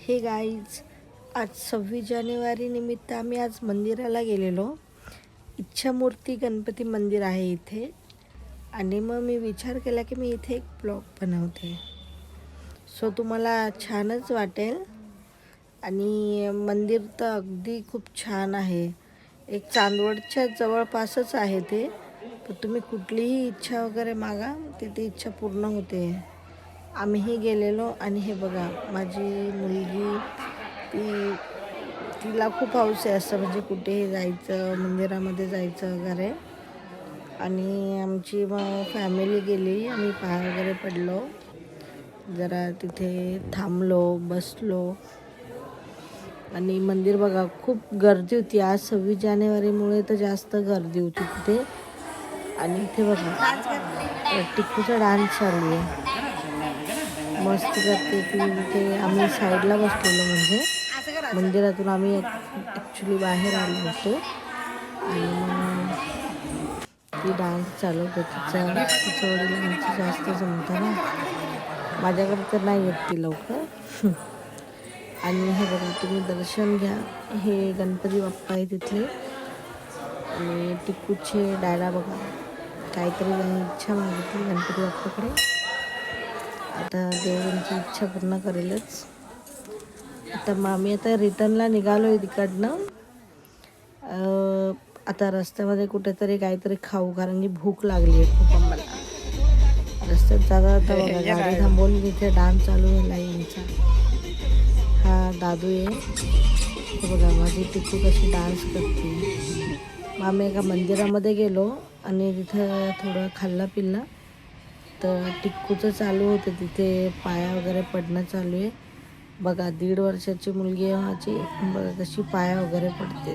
हे गाईज, आज 26 जानेवारी निमित्त आम्ही आज मंदिराला गेलेलो. इच्छामूर्ती गणपती मंदिर आहे इथे. आणि मग मी विचार केला की मी इथे एक ब्लॉग बनवते, सो तुम्हाला छानच वाटेल. आणि मंदिर तर अगदी खूप छान आहे. एक चांदवडच्या जवळपासच आहे ते. तर तुम्ही कुठलीही इच्छा वगैरे मागा, तिथे इच्छा पूर्ण होते. आम्हीही गेलेलो. आणि हे बघा, माझी मुलगी तिला खूप हौस आहे असं, म्हणजे कुठेही जायचं, मंदिरामध्ये जायचं वगैरे. आणि आमची मग फॅमिली गेली. आम्ही पाय वगैरे पडलो, जरा तिथे थांबलो, बसलो. आणि मंदिर बघा, खूप गर्दी होती. आज 26 जानेवारीमुळे तर जास्त गर्दी होती तिथे. आणि इथे बघा, टिक्कूचा डान्स चालू आहे. मस्त करते ती. तिथे आम्ही साईडला बसलेलो, म्हणजे मंदिरातून आम्ही ॲक्च्युली बाहेर आलो होतो. आणि ती डान्स चालवते. तिच्या वडिलांची जास्त जमतं ना, माझ्याकडे तर नाही येत ती लवकर. आणि हे बघा, तुम्ही दर्शन घ्या. हे गणपती बाप्पा आहे तिथले. आणि टिक्कूचे डायला बघा, काहीतरी त्यांनी इच्छा मागितली गणपती बाप्पाकडे. आता देवांची इच्छा पूर्ण करेलच. आता मग आम्ही आता रिटर्नला निघालो आहे तिकडनं. आता रस्त्यामध्ये कुठेतरी काहीतरी खाऊ, कारण की भूक लागली आहे खूप आम्हाला. रस्त्यात जाता बघा, गाडी थांबवली, तिथे डान्स चालू झाला यांचा. हा दादू आहे. हे बघा, माझी टिक्कू कशी डान्स करते. मग आम्ही एका मंदिरामध्ये गेलो आणि तिथं थोडं खाल्लं पिल्लं. तर टिक्कूचं चालू होतं तिथे, पाया वगैरे पडणं चालू आहे. बघा, 1.5 वर्षाची मुलगी आहे माझी. बघा कशी पाया वगैरे पडते.